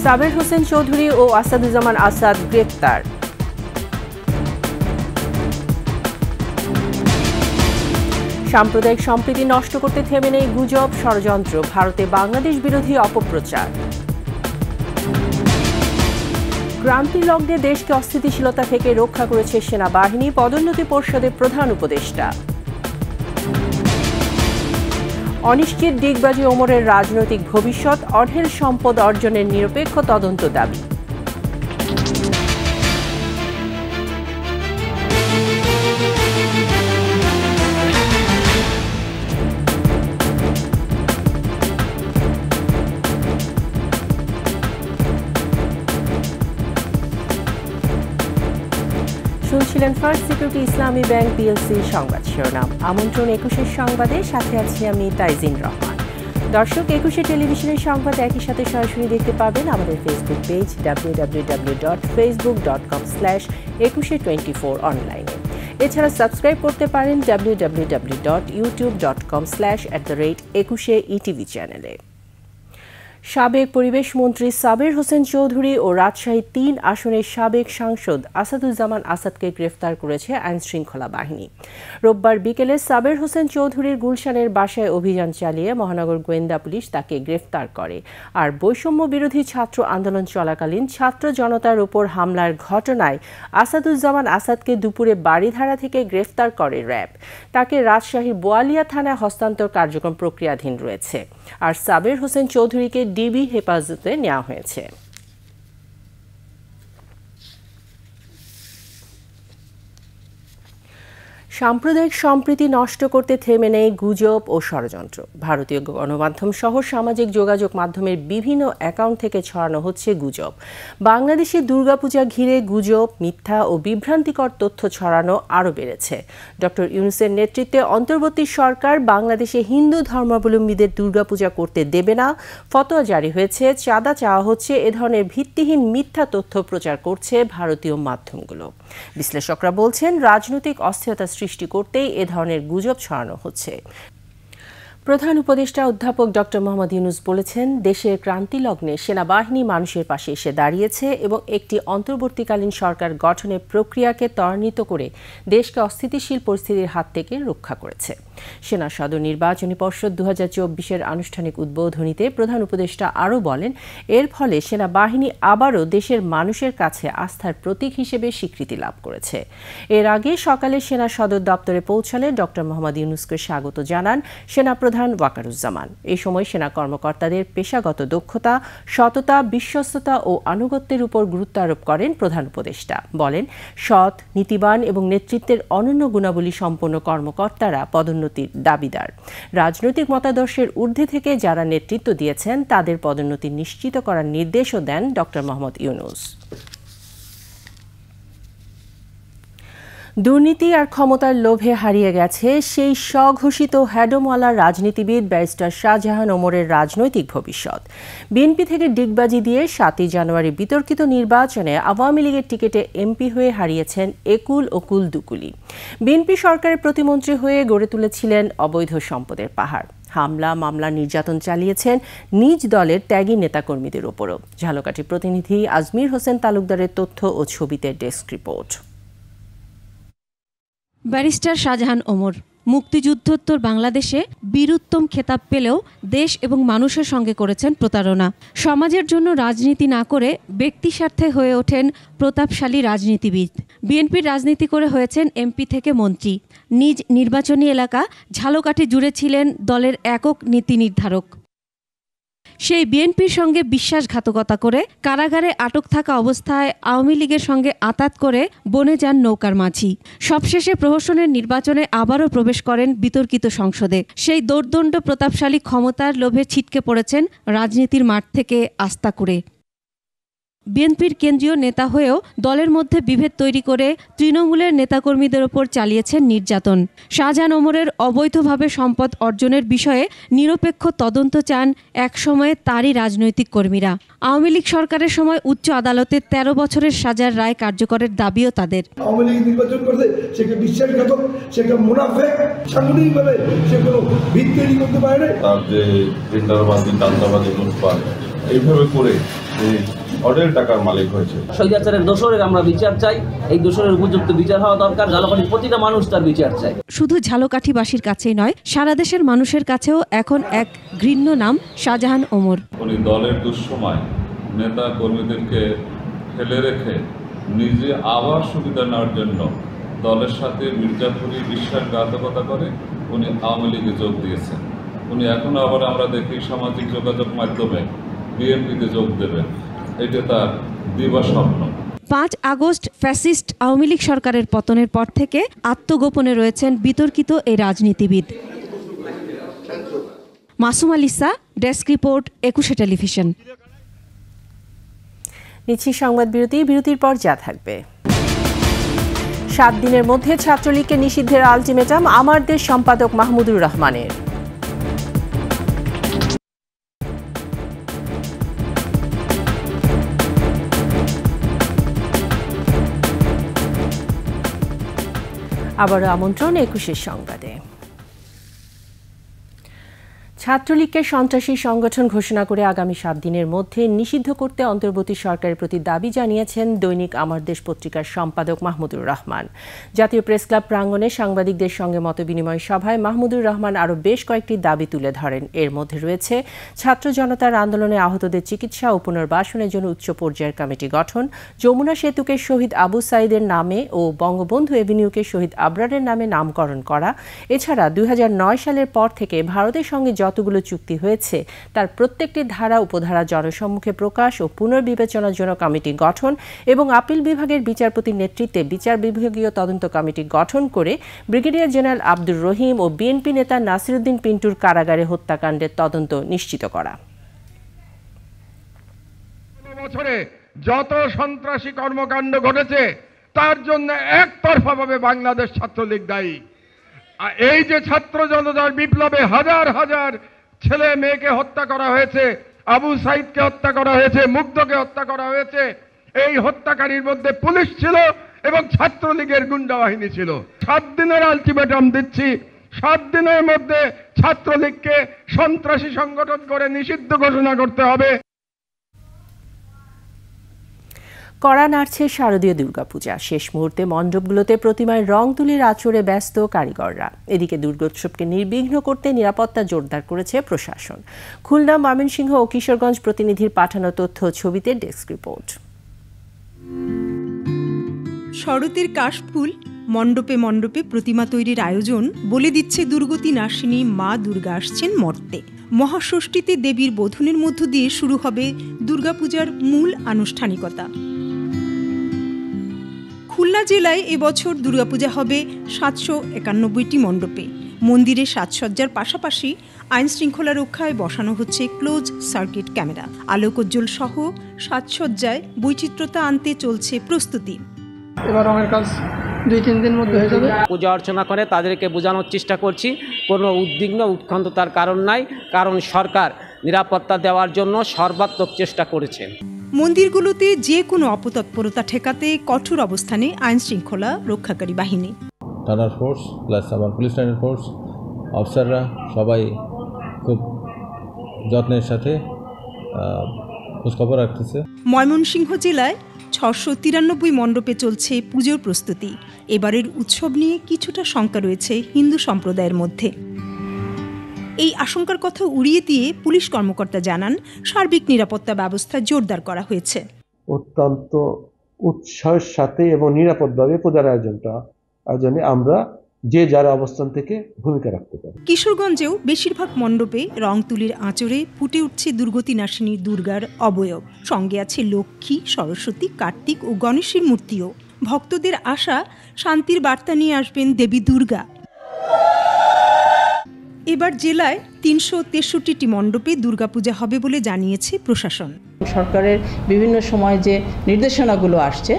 সাবের হোসেন চৌধুরী ও আসাদুজ্জামান আসাদ গ্রেপ্তার। সাম্প্রদায়িক সম্প্রীতি নষ্ট করতে থেমে নেই গুজব, ষড়যন্ত্র, ভারতে বাংলাদেশ বিরোধী অপপ্রচার। ক্রান্তি লগ্নে দেশকে অস্থিতিশীলতা থেকে রক্ষা করেছে সেনাবাহিনী, পদোন্নতি পর্ষদের প্রধান উপদেষ্টা। অনিশ্চিত ডিগবাজি ওমরের রাজনৈতিক ভবিষ্যৎ, অঢেল সম্পদ অর্জনের নিরপেক্ষ তদন্ত দাবি। শুনছিলেন ফার্স্ট সিকিউরিটি ইসলামী ব্যাংক পিএলসি সংবাদ শিরোনাম। আমন্ত্রণ 21 সংবাদে, সাথে আছি আমি তাইজিন রহমান। দর্শক, 21 টেলিভিশনের সংবাদ একই সাথে সরাসরি দেখতে পাবেন আমাদের ফেসবুক পেজ www.facebook.com/2124 অনলাইনে। এছাড়া সাবস্ক্রাইব করতে পারেন www.youtube.com/@21etv চ্যানেলে। সাবেক পরিবেশ মন্ত্রী সাবের হোসেন চৌধুরী ও রাজশাহী ৩ আসনের সাবেক সাংসদ আসাদুজ্জামান আসাদকে গ্রেফতার করেছে আইনশৃঙ্খলা বাহিনী। রোববার বিকেলে সাবের হোসেন চৌধুরীর গুলশানের বাসায় অভিযান চালিয়ে মহানগর গোয়েন্দা পুলিশ তাকে গ্রেফতার করে। আর বৈষম্য বিরোধী ছাত্র আন্দোলন চলাকালীন ছাত্র জনতার উপর হামলার ঘটনায় আসাদুজ্জামান আসাদকে দুপুরে বাড়িধারা থেকে গ্রেফতার করে র্যাব। তাকে রাজশাহীর বোয়ালিয়া থানায় হস্তান্তর কার্যক্রম প্রক্রিয়াধীন রয়েছে। আর সাবের হোসেন চৌধুরীকে ডিবি হেফাজতে নেওয়া হয়েছে। সাম্প্রদায়িক সম্প্রীতি নষ্ট করতে থেমে নেই গুজব ও ষড়যন্ত্র। ভারতীয় গণমাধ্যম সহ সামাজিক যোগাযোগ মাধ্যমের বিভিন্ন অ্যাকাউন্ট থেকে ছড়ানো হচ্ছে গুজব। বাংলাদেশে দুর্গাপূজা ঘিরে গুজব, মিথ্যা ও বিভ্রান্তিকর তথ্য ছড়ানো আরও বেড়েছে। ডক্টর ইউনূসের নেতৃত্বে অন্তর্বর্তী সরকার বাংলাদেশে হিন্দু ধর্মাবলম্বীদের দুর্গাপূজা করতে দেবে না, ফতোয়া জারি হয়েছে, চাঁদা চাওয়া হচ্ছে, এ ধরনের ভিত্তিহীন মিথ্যা তথ্য প্রচার করছে ভারতীয় মাধ্যমগুলো। বিশ্লেষকরা বলছেন, রাজনৈতিক অস্থিরতা সৃষ্টি করতেই এ ধরনের গুজব ছড়ানো হচ্ছে। প্রধান উপদেষ্টা অধ্যাপক ডক্টর মোহাম্মদ ইউনূস বলেছেন, দেশের ক্রান্তি লগ্নে সেনাবাহিনী মানুষের পাশে এসে দাঁড়িয়েছে এবং একটি অন্তর্বর্তীকালীন সরকার গঠনের প্রক্রিয়াকে ত্বরান্বিত করে দেশকে অস্থিতিশীল পরিস্থিতির হাত থেকে রক্ষা করেছে। সেনা সদর নির্বাচনী পর্ষদ 2024-এর আনুষ্ঠানিক উদ্বোধনীতে প্রধান উপদেষ্টা আরও বলেন, এর ফলে সেনাবাহিনী আবারও দেশের মানুষের কাছে আস্থার প্রতীক হিসেবে স্বীকৃতি লাভ করেছে। এর আগে সকালে সেনা সদর দপ্তরে পৌঁছালে ডক্টর মোহাম্মদ ইউনূসকে স্বাগত জানান সেনাপ্রধান ওয়াকারুজ্জামান। এই সময় সেনা কর্মকর্তাদের পেশাগত দক্ষতা, সততা, বিশ্বস্ততা ও আনুগত্যের উপর গুরুত্ব আরোপ করেন প্রধান উপদেষ্টা। বলেন, সৎ, নীতিবান এবং নেতৃত্বের অনন্য গুণাবলী সম্পন্ন কর্মকর্তারা পদোন্নতির দাবিদার। রাজনৈতিক মতাদর্শের ঊর্ধ্বে থেকে যারা নেতৃত্ব দিয়েছেন তাদের পদোন্নতি নিশ্চিত করার নির্দেশও দেন ডক্টর মোহাম্মদ ইউনূস। দুর্নীতি আর ক্ষমতার লোভে হারিয়ে গেছে সেই স্বঘোষিত হ্যাডমওয়ালা রাজনীতিবিদ ব্যারিস্টার শাহজাহান ওমরের রাজনৈতিক ভবিষ্যৎ। বিএনপি থেকে ডিগবাজি দিয়ে 7ই জানুয়ারি বিতর্কিত নির্বাচনে আওয়ামী লীগের টিকিটে এমপি হয়ে হারিয়েছেন একুল ওকুল দুকুলি। বিএনপি সরকারের প্রতিমন্ত্রী হয়ে গড়ে তুলেছিলেন অবৈধ সম্পদের পাহাড়। হামলা, মামলা, নির্যাতন চালিয়েছেন নিজ দলের ত্যাগী নেতাকর্মীদের ওপরও। ঝালকাঠি প্রতিনিধি আজমির হোসেন তালুকদারের তথ্য ও ছবিতে desk report. Barrister Shahjahan Omar মুক্তিযুদ্ধোত্তর বাংলাদেশে বীরুত্তম খেতাব পেলেও দেশ এবং মানুষের সঙ্গে করেছেন প্রতারণা। সমাজের জন্য রাজনীতি না করে ব্যক্তি স্বার্থে হয়ে ওঠেন প্রতাপশালী রাজনীতিবিদ। বিএনপির রাজনীতি করে হয়েছেন এমপি থেকে মন্ত্রী। নিজ নির্বাচনী এলাকা ঝালকাঠি জুড়ে ছিলেন দলের একক নীতি নির্ধারক। সেই বিএনপির সঙ্গে বিশ্বাসঘাতকতা করে কারাগারে আটক থাকা অবস্থায় আওয়ামী লীগের সঙ্গে আঁতাত করে বনে যান নৌকার মাঝি। সবশেষে প্রহসনের নির্বাচনে আবারও প্রবেশ করেন বিতর্কিত সংসদে। সেই দোর্দণ্ড প্রতাপশালী ক্ষমতার লোভে ছিটকে পড়েছেন রাজনীতির মাঠ থেকে আস্থা করে। বিএনপির কেন্দ্রীয় নেতা হয়েও দলের মধ্যে বিভেদ তৈরি করে তৃণমূলের নেতাকর্মীদের ওপর চালিয়েছেন নির্যাতন। শাহজাহান ওমরের অবৈধভাবে সম্পদ অর্জনের বিষয়ে নিরপেক্ষ তদন্ত চান একসময়ে তারই রাজনৈতিক কর্মীরা। আওয়ামী লীগ সরকারের সময় উচ্চ আদালতে 13 বছরের সাজার রায় কার্যকরের দাবিও তাদের। আওয়ামী লীগ নির্বাচন করতে সে একটা বিশ্বাসঘাতক, সে একটা মুনাফেক, সাংগঠনিকভাবে সে কোনো ভিত তৈরি করতে পারে না। তার যে টেন্ডারবাজি, দান্দাবাজি, লুটপাট এইভাবে করে এই অঢেল টাকার মালিক হয়েছে। স্বৈরাচারের দোষরের আমরা বিচার চাই, এই দোষরের উপযুক্ত বিচার হওয়া দরকার। ঝালকাঠির প্রতিটা মানুষ তার বিচার চাই। শুধু ঝালকাঠিবাসীর কাছেই নয়, সারা দেশের মানুষের কাছেও এখন এক ঘৃণ্য নাম শাহজাহান ওমর। উনি দলের দুঃসময় নেতা কর্মীদেরকে ফেলে রেখে নিজে আবার সুবিধা নেওয়ার জন্য দলের সাথে মির্জাপুরি বিশ্বাসঘাতকতা করে উনি আওয়ামী লীগে যোগ দিয়েছেন। উনি এখন আবার আমরা দেখি সামাজিক যোগাযোগ মাধ্যমে বিএনপিতে যোগ দেবেন, এটা তার দিবা স্বপ্ন। 5 আগস্ট ফ্যাসিস্ট আওয়ামী লীগ সরকারের পতনের পর থেকে আত্মগোপনে রয়েছেন বিতর্কিত এই রাজনীতিবিদ। Masuma Lisa, desk report, 21 television. নিচ্ছি সংবাদ বিরতির পর যা থাকবে। 7 দিনের মধ্যে ছাত্রলীগকে নিষিদ্ধের আলটিমেটাম আমার দেশ সম্পাদক মাহমুদুর রহমানের। আবারও আমন্ত্রণ 21 সংবাদে। ছাত্রলীগকে সন্ত্রাসী সংগঠন ঘোষণা করে আগামী 7 দিনের মধ্যে নিষিদ্ধ করতে অন্তর্বর্তী সরকারের প্রতি দাবি জানিয়েছেন দৈনিক আমার দেশ পত্রিকার সম্পাদক মাহমুদুর রহমান। জাতীয় প্রেস ক্লাব প্রাঙ্গণে সাংবাদিকদের সঙ্গে মতবিনিময় সভায় মাহমুদুর রহমান আরও বেশ কয়েকটি দাবি তুলে ধরেন। এর মধ্যে রয়েছে ছাত্র জনতার আন্দোলনে আহতদের চিকিৎসা ও পুনর্বাসনের জন্য উচ্চ পর্যায়ের কমিটি গঠন, যমুনা সেতুকে শহীদ আবু সাইদের নামে ও বঙ্গবন্ধু এভিনিউকে শহীদ আবরারের নামে নামকরণ করা। এছাড়া 2009 সালের পর থেকে ভারতের সঙ্গে যতগুলো চুক্তি হয়েছে তার প্রত্যেকটি ধারা উপধারা জনসম্মুখে প্রকাশ ও পুনর্বিবেচনার জন্য কমিটি গঠন এবং আপিল বিভাগের বিচারপতির নেতৃত্বে বিচার বিভাগীয় তদন্ত কমিটি গঠন করে ব্রিগেডিয়ার জেনারেল আব্দুর রহিম ও বিএনপি নেতা নাসিরউদ্দিন পিন্টুর কারাগারে হত্যাকাণ্ডের তদন্ত নিশ্চিত করা। বছরে যত সন্ত্রাসী কর্মকাণ্ড ঘটেছে তার জন্য একতরফাভাবে বাংলাদেশ ছাত্রলীগ দায়ী। এই যে ছাত্র জনতার বিপ্লবে হাজার হাজার ছেলে মেয়েকে হত্যা করা হয়েছে, আবু সাইদকে হত্যা করা হয়েছে, মুগ্ধকে হত্যা করা হয়েছে, এই হত্যাকারীর মধ্যে পুলিশ ছিল এবং ছাত্রলীগের গুন্ডা বাহিনী ছিল। 7 দিনের আলটিমেটাম দিচ্ছি, 7 দিনের মধ্যে ছাত্রলীগকে সন্ত্রাসী সংগঠন করে নিষিদ্ধ ঘোষণা করতে হবে। কড়া নাড়ছে শারদীয় দুর্গাপূজা। শেষ মুহূর্তে মণ্ডপগুলোতে প্রতিমায় রং তুলির আঁচড়ে ব্যস্ত কারিগররা। এদিকে দুর্গোৎসবকে নির্বিঘ্ন করতে নিরাপত্তা জোরদার করেছে প্রশাসন। খুলনা, ময়মনসিংহ ও কিশোরগঞ্জ প্রতিনিধির পাঠানো তথ্য ছবিতে ডেস্ক রিপোর্ট। শরতের কাশফুল, মণ্ডপে মণ্ডপে প্রতিমা তৈরির আয়োজন বলে দিচ্ছে দুর্গতি নাশিনী মা দুর্গা আসছেন মর্তে। মহাষষ্ঠীতে দেবীর বোধনের মধ্য দিয়ে শুরু হবে দুর্গাপূজার মূল আনুষ্ঠানিকতা। খুলনা জেলায় এবছর দুর্গাপূজা হবে 791টি মণ্ডপে। মন্দিরে সাজসজ্জার পাশাপাশি আইন শৃঙ্খলা রক্ষায় বসানো হচ্ছে ক্লোজ সার্কিট ক্যামেরা। আলোকোজ্জ্বল সহ সাজসজ্জায় বৈচিত্র্যতা আনতে চলছে প্রস্তুতি। এবার রঙের কাজ 2-3 দিন মধ্যে হয়ে যাবে। পূজা অর্চনা করে তাদেরকে বোঝানোর চেষ্টা করছি কোনো উদ্বিগ্ন উৎকণ্ঠতার কারণ নাই, কারণ সরকার নিরাপত্তা দেওয়ার জন্য সর্বাত্মক চেষ্টা করেছে। মন্দিরগুলোতে যে কোনো অপতৎপরতা ঠেকাতে কঠোর অবস্থানে আইন শৃঙ্খলা রক্ষাকারী বাহিনী। থানার ফোর্স প্লাস আমার পুলিশ লাইনের ফোর্স অফিসাররা সবাই খুব যত্নের সাথে খোঁজখবর রাখতেছে। ময়মনসিংহ জেলায় 693 মণ্ডপে চলছে পুজোর প্রস্তুতি। এবারের উৎসব নিয়ে কিছুটা শঙ্কা রয়েছে হিন্দু সম্প্রদায়ের মধ্যে। এই আশঙ্কার কথা উড়িয়ে দিয়ে পুলিশ কর্মকর্তা জানান, সার্বিক নিরাপত্তা ব্যবস্থা জোরদার করা হয়েছে। অত্যন্ত উৎসাহের সাথে এবং নিরাপদভাবে পূজার আয়োজনে আমরা যে যার অবস্থান থেকে ভূমিকা রাখতে পারি। কিশোরগঞ্জেও বেশিরভাগ মণ্ডপে রং তুলির আঁচড়ে ফুটে উঠছে দুর্গতি নাশিনী দুর্গার অবয়ব। সঙ্গে আছে লক্ষ্মী, সরস্বতী, কার্তিক ও গণেশের মূর্তিও। ভক্তদের আশা, শান্তির বার্তা নিয়ে আসবেন দেবী দুর্গা। এবার জেলায় 363টি মণ্ডপে দুর্গাপূজা হবে বলে জানিয়েছে প্রশাসন। সরকারের বিভিন্ন সময় যে নির্দেশনাগুলো আসছে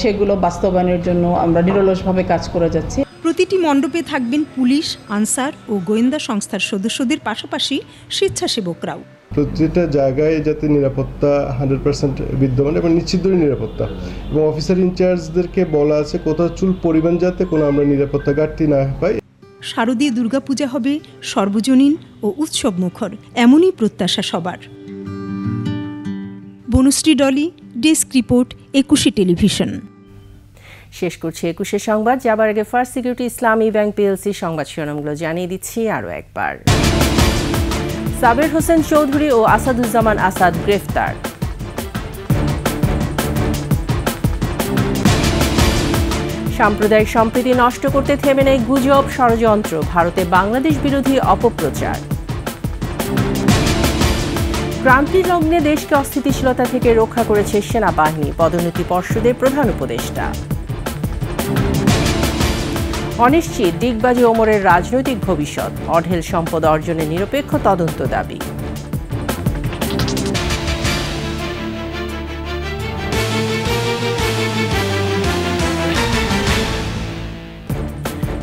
সেগুলো বাস্তবায়নের জন্য আমরা নিরলসভাবে কাজ করে যাচ্ছি। প্রতিটি মণ্ডপে থাকবেন পুলিশ, আনসার ও গোয়েন্দা সংস্থার সদস্যদের পাশাপাশি স্বেচ্ছাসেবকরাও। প্রতিটা জায়গায় যাতে নিরাপত্তা 100% বিদ্যমান এবং নিশ্চিত নিরাপত্তা, এবং অফিসার ইনচার্জদেরকে বলা আছে কোথাও চুল পরিমাণ যাতে কোনো আমরা নিরাপত্তা ঘাটতি না পাই। শারদীয় দুর্গাপূজা হবে সর্বজনীন ও উৎসব মুখর, এমনই প্রত্যাশা সবার। Banushree Dolly, desk report, 21 television. শেষ করছি 21 সংবাদ। যাবার আগে ফার্স্ট সিকিউরিটি ইসলামী ব্যাংক পিএলসি সংবাদ শিরোনামগুলো জানিয়ে দিচ্ছি আরও একবার। সাবের হোসেন চৌধুরী ও আসাদুজ্জামান আসাদ গ্রেফতার। সাম্প্রদায়িক সম্প্রীতি নষ্ট করতে থেমে নেই গুজব, ষড়যন্ত্র, ভারতে বাংলাদেশ বিরোধী অপপ্রচার। ক্রান্তি লগ্নে দেশকে অস্থিতিশীলতা থেকে রক্ষা করেছে সেনাবাহিনী, পদোন্নতি পর্ষদের প্রধান উপদেষ্টা। অনিশ্চিত ডিগবাজি ওমরের রাজনৈতিক ভবিষ্যৎ, অঢেল সম্পদ অর্জনের নিরপেক্ষ তদন্ত দাবি।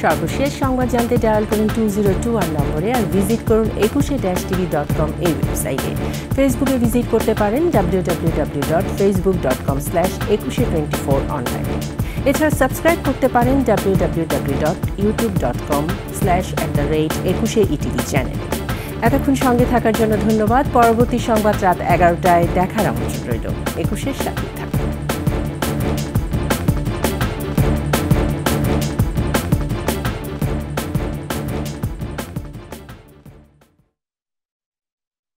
সর্বশেষ সংবাদ জানতে ডায়াল করুন 2021 নম্বরে আর ভিজিট করুন 21-tv.com এই ওয়েবসাইটে। ফেসবুকে ভিজিট করতে পারেন www.facebook.com/2124 অনলাইনে। এছাড়া সাবস্ক্রাইব করতে পারেন www.youtube.com/@21etv চ্যানেলে। এতক্ষণ সঙ্গে থাকার জন্য ধন্যবাদ। পরবর্তী সংবাদ রাত 11টায় দেখার আমন্ত্রণ রইল। 21-এর সাথে থাকুন।